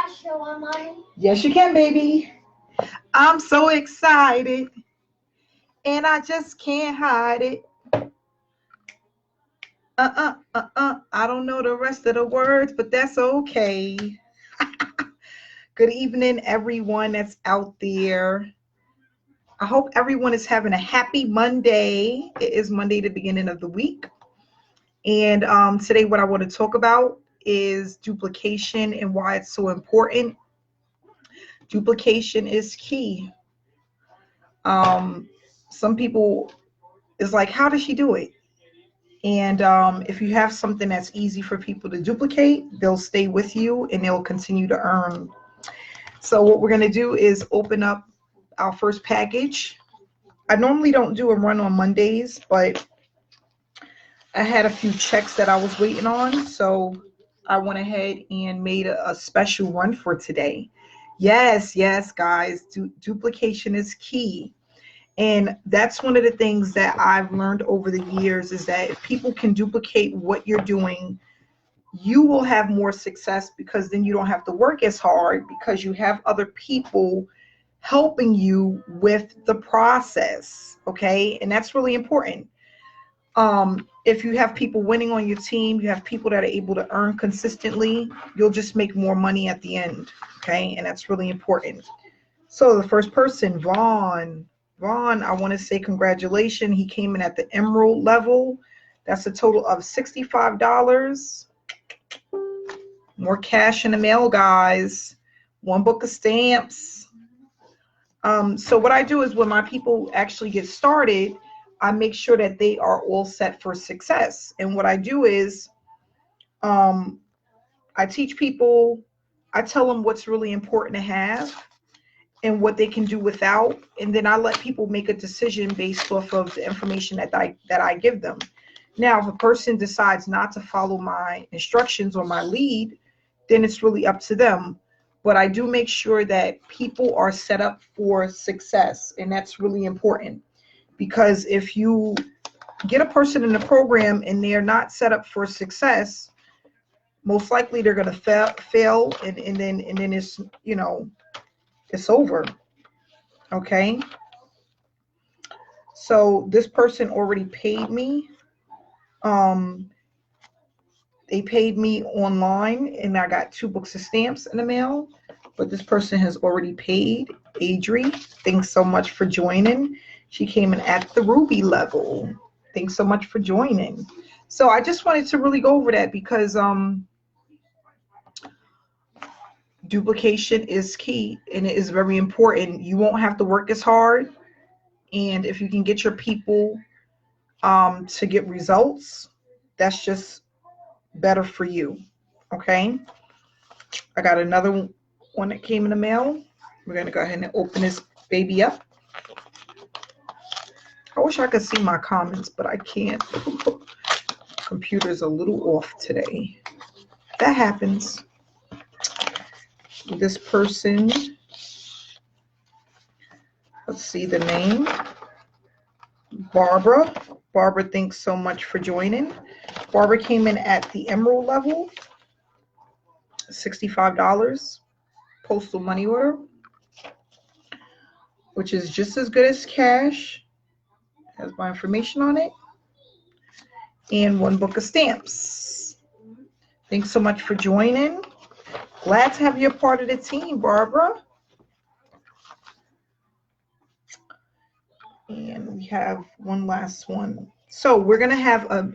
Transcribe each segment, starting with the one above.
I show my mommy? Yes, you can, baby. I'm so excited, and I just can't hide it. I don't know the rest of the words, but that's okay. Good evening, everyone that's out there. I hope everyone is having a happy Monday. It is Monday, the beginning of the week. And today what I want to talk about is duplication and why it's so important. Duplication is key. Some people is like, how does she do it? And if you have something that's easy for people to duplicate, they'll stay with you and they'll continue to earn. So what we're going to do is open up our first package. I normally don't do a run on Mondays, but I had a few checks that I was waiting on. So I went ahead and made a special run for today. Yes, guys, duplication is key. And that's one of the things that I've learned over the years is that if people can duplicate what you're doing, you will have more success because then you don't have to work as hard because you have other people helping you with the process. Okay. And that's really important. If you have people winning on your team, you have people that are able to earn consistently, you'll just make more money at the end. Okay. And that's really important. So the first person, Vaughn, I want to say congratulations. He came in at the emerald level. That's a total of $65. More cash in the mail, guys. One book of stamps. So what I do is when my people actually get started, I make sure that they are all set for success. And what I do is I teach people, I tell them what's really important to have and what they can do without, and then I let people make a decision based off of the information that I give them. Now, if a person decides not to follow my instructions or my lead, then it's really up to them. But I do make sure that people are set up for success, and that's really important because if you get a person in the program and they're not set up for success, most likely they're going to fail, and then it's, you know, it's over. Okay. So this person already paid me. They paid me online and I got 2 books of stamps in the mail, but this person has already paid. Adri, thanks so much for joining. She came in at the ruby level. Thanks so much for joining. So I just wanted to really go over that because duplication is key and it is very important. You won't have to work as hard, and if you can get your people to get results, that's just better for you. Okay, I got another one that came in the mail. We're gonna go ahead and open this baby up. I wish I could see my comments, but I can't. Computer's a little off today. That happens. This person, let's see the name. Barbara, thanks so much for joining. Barbara came in at the emerald level, $65 postal money order, which is just as good as cash. Has my information on it, and 1 book of stamps. Thanks so much for joining. Glad to have you a part of the team, Barbara. And we have one last one. So we're going to have a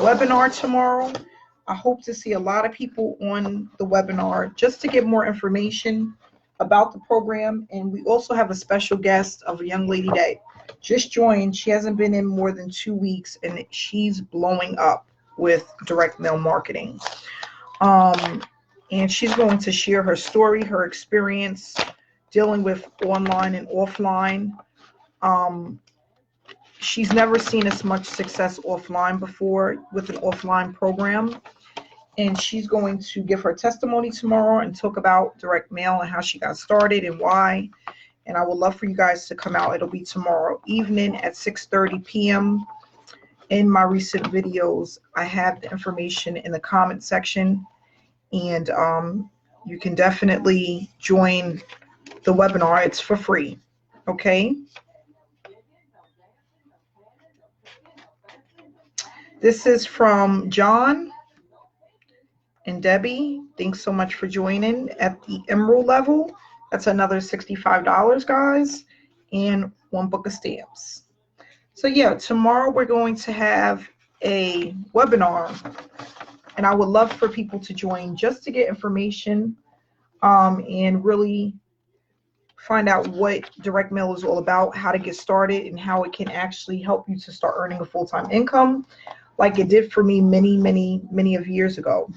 webinar tomorrow. I hope to see a lot of people on the webinar just to get more information about the program. And we also have a special guest of a young lady that just joined. She hasn't been in more than 2 weeks, and she's blowing up with direct mail marketing. And she's going to share her story, her experience dealing with online and offline. She's never seen as much success offline before with an offline program. And she's going to give her testimony tomorrow and talk about direct mail and how she got started and why. And I would love for you guys to come out. It'll be tomorrow evening at 6:30 p.m. In my recent videos, I have the information in the comment section. And you can definitely join the webinar. It's for free. Okay. This is from John and Debbie. Thanks so much for joining at the Emerald level. That's another $65, guys, and 1 book of stamps. So yeah, tomorrow we're going to have a webinar, and I would love for people to join just to get information and really find out what direct mail is all about, how to get started, and how it can actually help you to start earning a full-time income like it did for me many of years ago.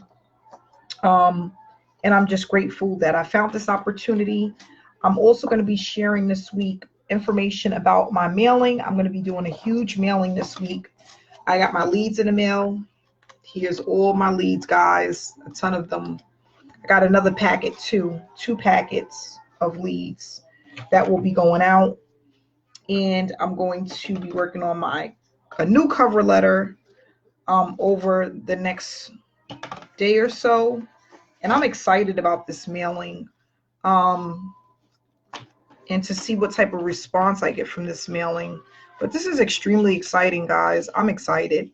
And I'm just grateful that I found this opportunity. I'm also going to be sharing this week information about my mailing. I'm going to be doing a huge mailing this week. I got my leads in the mail. Here's all my leads, guys, a ton of them. I got another packet too, 2 packets of leads that will be going out. And I'm going to be working on a new cover letter over the next day or so. And I'm excited about this mailing and to see what type of response I get from this mailing. But this is extremely exciting, guys. I'm excited.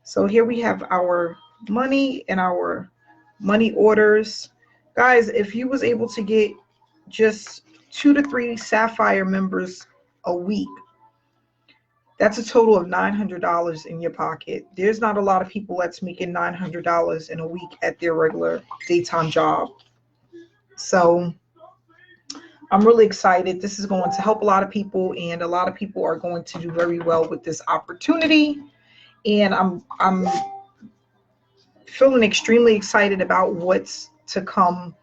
So here we have our money and our money orders. Guys, if you was able to get just 2 to 3 Sapphire members a week, that's a total of $900 in your pocket. There's not a lot of people that's making $900 in a week at their regular daytime job. So I'm really excited. This is going to help a lot of people, and a lot of people are going to do very well with this opportunity. And I'm feeling extremely excited about what's to come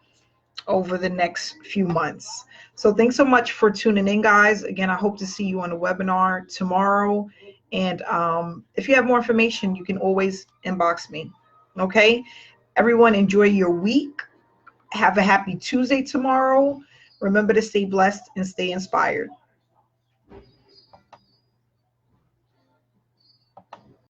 over the next few months. So thanks so much for tuning in, guys. Again, I hope to see you on the webinar tomorrow. And if you have more information, you can always inbox me. Okay? Everyone, enjoy your week. Have a happy Tuesday tomorrow. Remember to stay blessed and stay inspired.